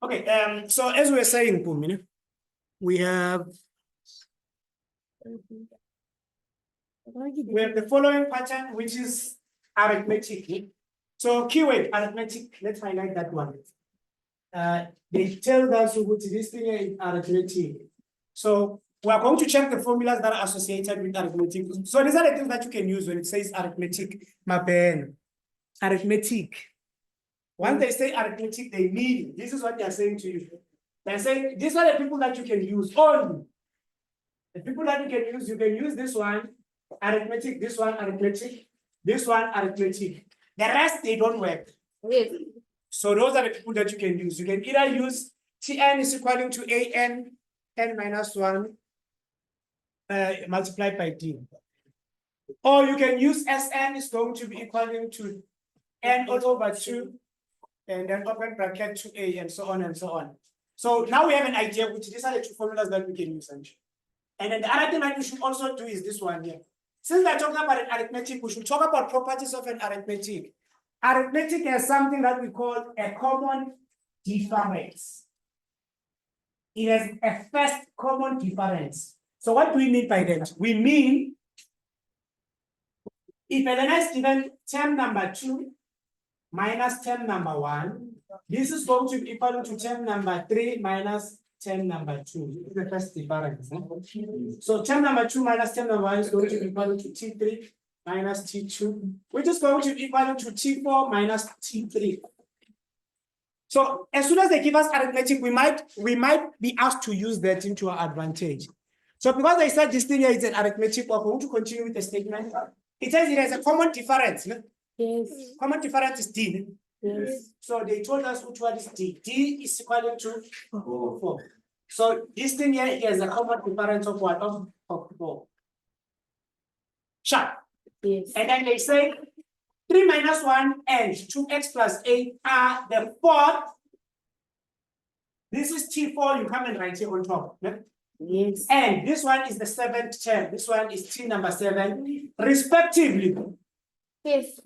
Okay, so as we were saying, Pumina, we have the following pattern, which is arithmetic. So keyword arithmetic, let's highlight that one. They tell us what this thing is arithmetic. So we are going to check the formulas that are associated with arithmetic. So these are the things that you can use when it says arithmetic. My pen, arithmetic. Once they say arithmetic, they mean this is what they are saying to you. They're saying these are the people that you can use only. The people that you can use this one, arithmetic, this one, arithmetic, this one, arithmetic. The rest, they don't work. Yes. So those are the people that you can use. You can either use Tn is equal to An, n minus 1, multiplied by d. Or you can use Sn is going to be equal to n all over 2, and then open bracket 2a, and so on and so on. So now we have an idea which these are the two formulas that we can use. And then the other thing that we should also do is this one here. Since we're talking about an arithmetic, we should talk about properties of an arithmetic. Arithmetic has something that we call a common difference. It has a first common difference. So what do we mean by that? We mean if an is given term number 2 minus term number 1, this is going to be equal to term number 3 minus term number 2. This is the first difference. So term number 2 minus term number 1 is going to be equal to T3 minus T2, which is going to be equal to T4 minus T3. So as soon as they give us arithmetic, we might be asked to use that into our advantage. So because I said this thing here is an arithmetic, we're going to continue with the statement. It says it has a common difference. No? Yes. Common difference is D. Yes. So they told us which one is D. D is equal to 4. So this thing here has a common difference of what? Of 4. Sharp. Yes. And then they say 3 minus 1 and 2x plus 8 are the 4th. This is T4, you come and write it on top. No? Yes. And this one is the 7th term. This one is T number 7, respectively. Yes.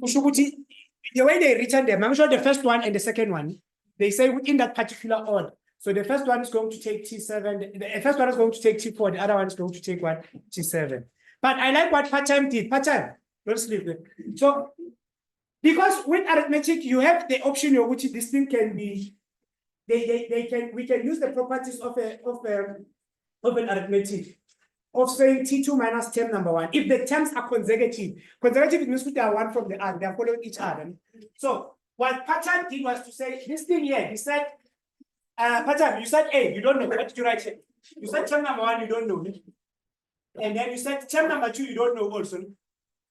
The way they written them, I'm sure the first one and the second one, they say within that particular order. So the first one is going to take T7, the first one is going to take T4, the other one is going to take what? T7. But I like what part-time did. Part-time, don't sleep there. So, because with arithmetic, you have the option of which this thing can be, we can use the properties of an arithmetic of saying T2 minus term number 1. If the terms are consecutive, consecutive means they are one from the other, they are following each other. So what Patan did was to say this thing here. He said, Patan, you said A, you don't know. What did you write here? You said term number 1, you don't know. And then you said term number 2, you don't know also.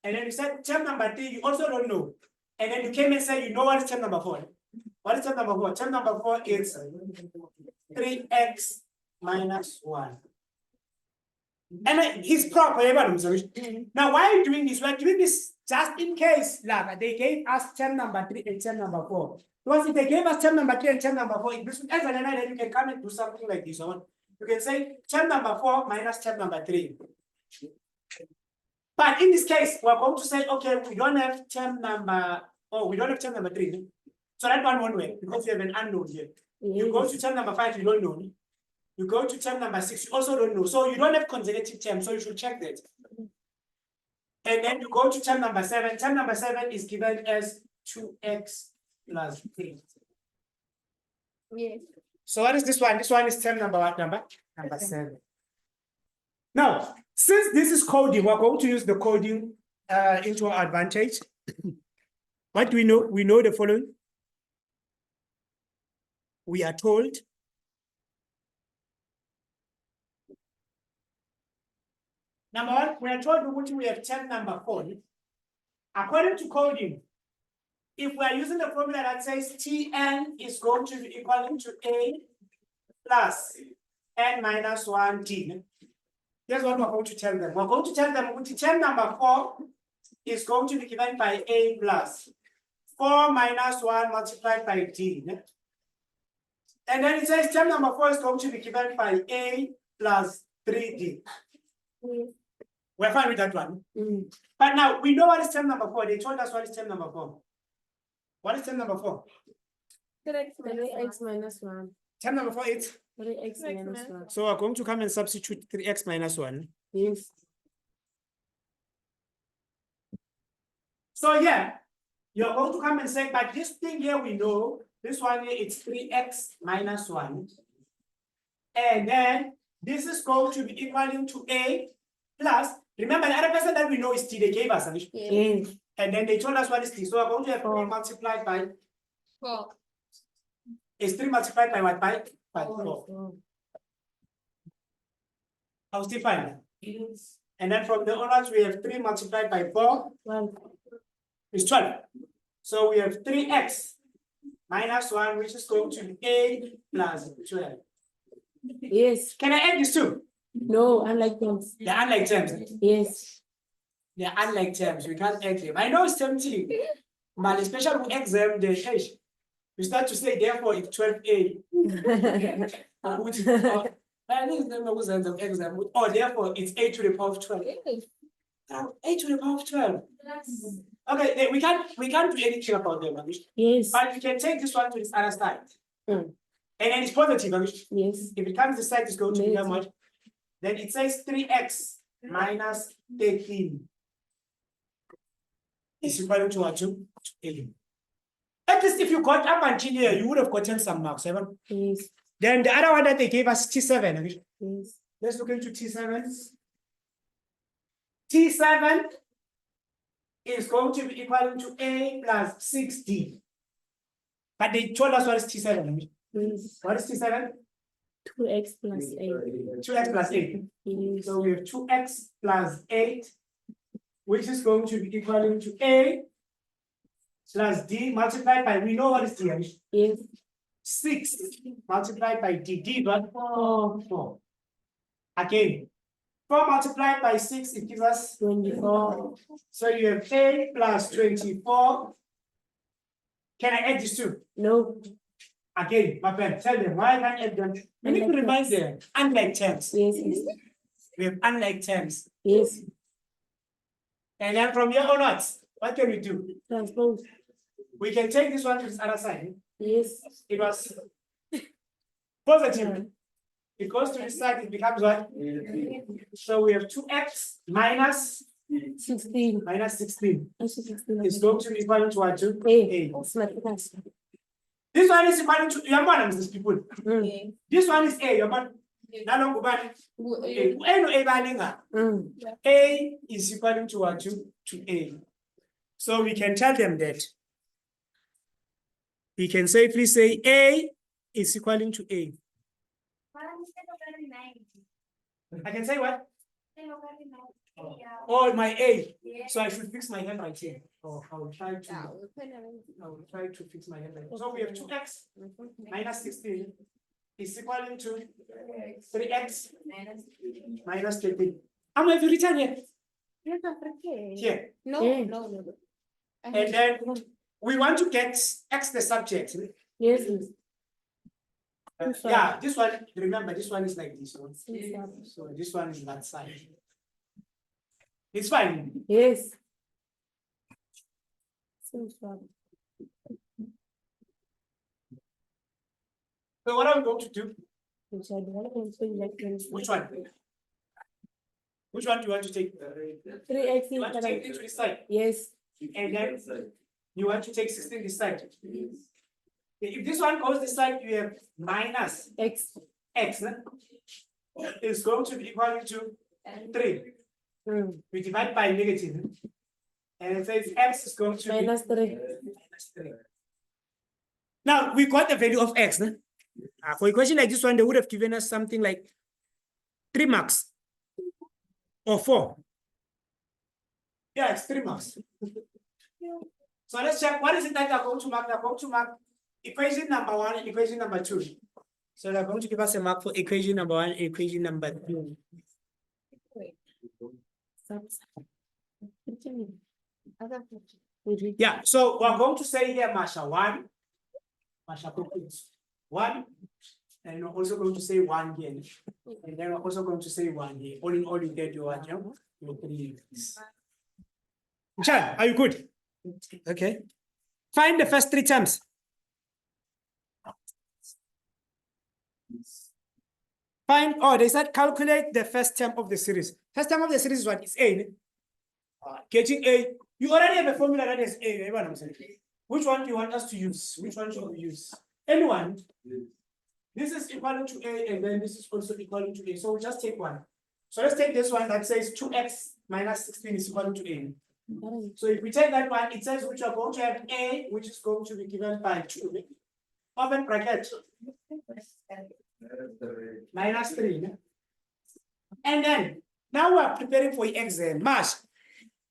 And then you said term number 3, you also don't know. And then you came and said, you know what is term number 4? What is term number 4? Term number 4 is 3x minus 1. And it's proper. Now, why are you doing this? We're doing this just in case they gave us term number 3 and term number 4. Because if they gave us term number 3 and term number 4, then you can come and do something like this. You can say term number 4 minus term number 3. But in this case, we're going to say, okay, we don't have term number, we don't have term number 3. So that one won't work because you have an unknown here. You go to term number 5, you don't know. You go to term number 6, you also don't know. So you don't have consecutive terms, so you should check that. And then you go to term number 7. Term number 7 is given as 2x plus 3. Yes. So what is this one? This one is term number what number? Number 7. Now, since this is coding, we're going to use the coding into our advantage. What do we know? We know the following. We are told number 1, we are told which we have term number 4. According to coding, if we are using the formula that says Tn is going to be equal to A plus n minus 1 d, here's what we're going to tell them. We're going to tell them which term number 4 is going to be given by A plus 4 minus 1 multiplied by d. And then it says term number 4 is going to be given by A plus 3d. We're fine with that one. But now we know what is term number 4. They told us what is term number 4. What is term number 4? 3x minus 1. Term number 4 is. 3x minus 1. So we're going to come and substitute 3x minus 1. Yes. So yeah, you're going to come and say, but this thing here we know, this one here it's 3x minus 1. And then this is going to be equaling to a plus, remember the other person that we know is t, they gave us, Yes. and then they told us what is t. So we're going to have 3 4. multiplied by, 4. is 3 multiplied by what? By 4. 4. I'll still find that. Yes. And then from the onwards, we have 3 multiplied by 4 1. is 12. So we have 3x minus 1, which is going to be a plus 12. Yes. Can I add these two? No, unlike terms. They're unlike terms. Yes. They're unlike terms. We can't add them. I know it's tempting, but especially with exam, you start to say, therefore, it's 12a. Which is, I think it's never was of exam. Oh, therefore, it's a to the power of 12. A to the power of 12. Okay, we can't do anything about them, Yes. but we can take this one to this other side. Mm. And then it's positive. Yes. If it comes this side, it's going to be how Negative. much? Then it says 3x minus 13 is equal to what? To 8. At least if you got up until here, you would have gotten some marks. Yes. Then the other one that they gave us, T7. Yes. Let's look into T7. T7 is going to be equal to A plus 6D. But they told us what is T7. Yes. What is T7? 2x plus 8. 2x plus 8. Yes. So we have 2x plus 8, which is going to be equal to A plus D multiplied by, we know what is D. Yes. 6 multiplied by D. D but 4. 4. Again, 4 multiplied by 6, it gives us 24. So you have A plus 24. Can I add these two? No. Again, my friend, tell them why I can't add them. You need to remind them, unlike terms. Yes. Yes. We have unlike terms. Yes. And then from here onwards, what can we do? Transpose. We can take this one to this other side. Yes. It was positive. It goes to this side, it becomes what? So we have 2x minus 16. minus 16. Also 16. It's going to be equal to what? To A. A. Mathematics. This one is equal to your man, these people. Mm. This one is A, your man. A is equal to what? To A. So we can tell them that. We can safely say A is equal to A. I can say what? Oh, my A. So I should fix my handwriting. Oh, I will try to fix my handwriting. So we have 2x minus 16 is equal to 3x minus 13. How much have you written here? Here. No. And then we want to get x the subject. Yes. Yeah, this one, remember, this one is like this one. Yes. So this one is that side. It's fine. Yes. So what are we going to do? Which one? Which one do you want to take? 3x. You want to take it to this side. Yes. And then you want to take 16 this side. If this one goes this side, you have minus X. x is going to be equal to 3. We divide by negative. And it says x is going to Minus 3. be minus 3. Now we got the value of x. For a question like this one, they would have given us something like 3 marks or 4. Yeah, it's 3 marks. So let's check what is it that they're going to mark. They're going to mark equation number 1 and equation number 2. So they're going to give us a mark for equation number 1 and equation number 2. Yeah, so we're going to say here, Masha, 1. Masha, 1. And we're also going to say 1 here. And then we're also going to say 1 here. All in all, you get your 3. Chan, are you good? Okay. Find the first 3 terms. They said calculate the first term of the series. First term of the series is what? It's A. Getting A. You already have a formula that is A. Which one do you want us to use? Which one should we use? Anyone? This is equal to A, and then this is also equal to A. So we'll just take one. So let's take this one that says 2x minus 16 is equal to A. So if we take that one, it says which are going to have A, which is going to be given by 2. Open bracket. Minus 3. And then, now we are preparing for exam. Marsh.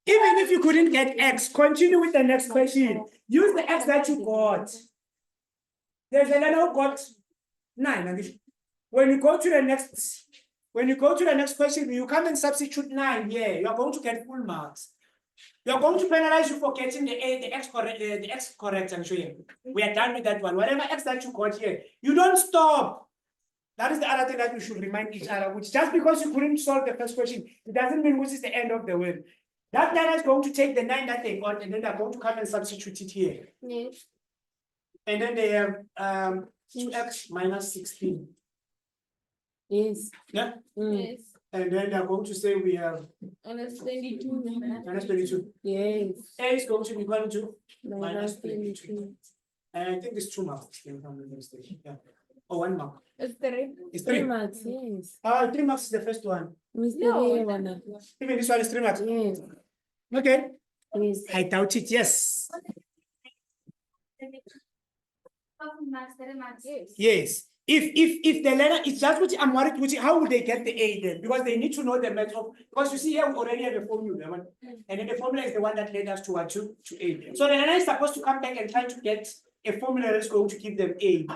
Even if you couldn't get X, continue with the next question. Use the X that you got. There's a letter who got 9. When you go to the next question, you come and substitute 9 here. You are going to get full marks. You are going to penalize you for getting the X correct. I'm showing. We are done with that one. Whatever X that you got here, you don't stop. That is the other thing that we should remind each other. Which just because you couldn't solve the first question, it doesn't mean which is the end of the world. That learner is going to take the 9 that they got, and then they're going to come and substitute it here. Yes. And then they have 2x minus 16. Yes. Yeah. Yes. And then they're going to say we have Minus 22. minus 22. Yes. A is going to be equal to Minus 22. and I think it's 2 marks. Yeah. Oh, 1 mark. It's 3. It's 3 3. marks, yes. 3 marks is the first one. No. Even this one is 3 marks. Yes. Okay. Yes. I doubt it. Yes. Yes. Yes. If the learner is just what I'm worried with, how would they get the A then? Because they need to know the method. Because you see here we already have a formula, and then the formula is the one that led us to what to A. So the learner is supposed to come back and try to get a formula that's going to give them A.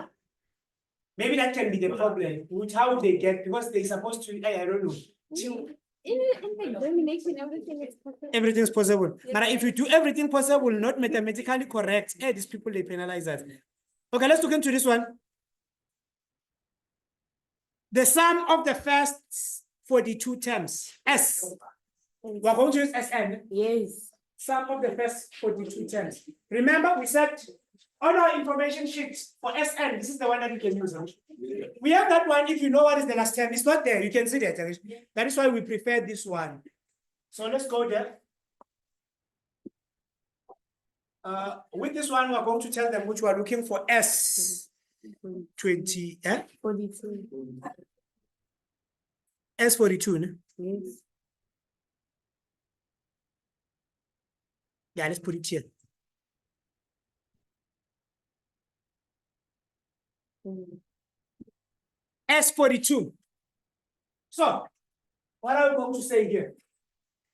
Maybe that can be the problem. Which how would they get? Because they're supposed to. I don't know. In the examination, everything is possible. Everything is possible. Yes. But if you do everything possible, not mathematically correct, these people they penalize us. Okay, let's look into this one. The sum of the first 42 terms, S. We are going to use Sn. Yes. Sum of the first 42 terms. Remember, we said on our information sheet for Sn, this is the one that we can use. We have that one if you know what is the last term. It's not there. You can see that. That is why we prefer this one. So let's go there. With this one, we are going to tell them which we are looking for S20. 42. S42. No? Yes. Yeah, let's put it here. S42. So, what are we going to say here?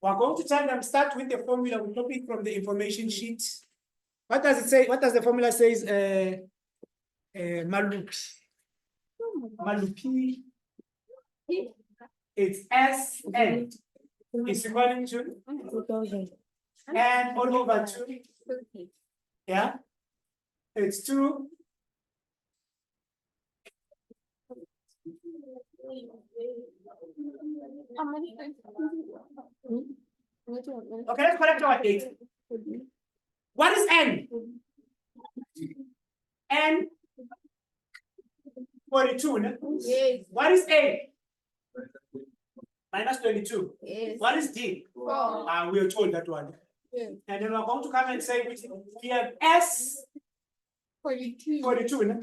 We're going to tell them start with the formula. We copy it from the information sheet. What does it say? What does the formula says? Malupi. It's Sn. It's equal to 2000. and all over 2. Yeah. It's 2. Okay, let's correct our 8. What is N? N 42. No? Yes. What is A? Minus 22. Yes. What is D? 4. We are told that one. Yes. And then we're going to come and say we have S 42. 42. No?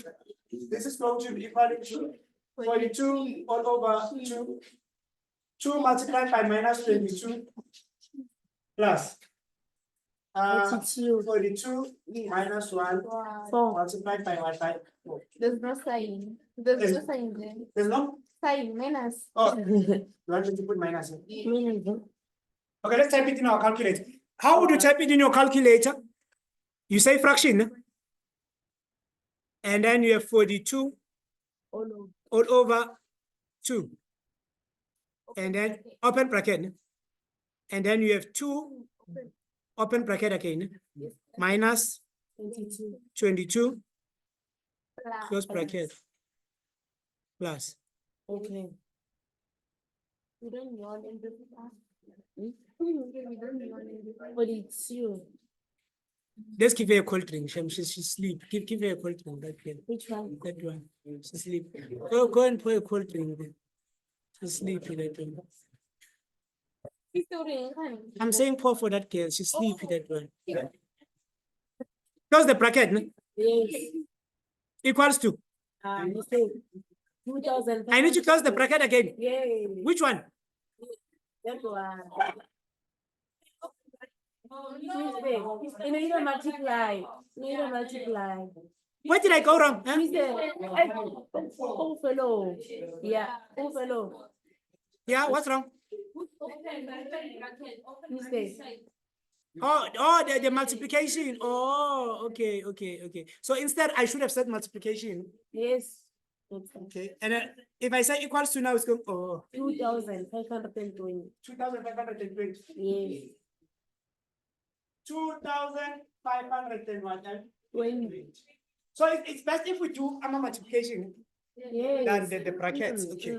This is going to be equal to 42 all over 2. 2 multiplied by minus 22 plus 42 minus 1 4. multiplied by 1 by 4. There's no sign. There's no sign there. There's no? Sign minus. Oh, you want me to put minus here? Minus. Okay, let's type it in our calculator. How would you type it in your calculator? You say fraction. And then you have 42 all over 2. And then open bracket. And then you have 2 open bracket again. Minus 22 close bracket plus. Okay. We don't want in the 42. Let's give her a cold drink. She's sleep. Give her a cold drink. That one. Which one? That one. She's sleep. Go and pour a cold drink. She's sleepy that one. History. I'm saying poor for that girl. She's sleepy that one. Close the bracket. No? Yes. Equals to. Mistake. 2,000. I need to close the bracket again. Yay. Which one? That one. Tuesday. You need to multiply. You need to multiply. Where did I go wrong? Huh? Tuesday. Oh, fellow. Yeah. Oh, fellow. Yeah, what's wrong? Tuesday. Oh, the multiplication. Oh, okay. So instead, I should have said multiplication. Yes. Okay, and if I say equals to now, it's going, 2,520. 2,520. Yes. 2,501. 20. So it's best if we do a multiplication Yes. than the brackets. Okay.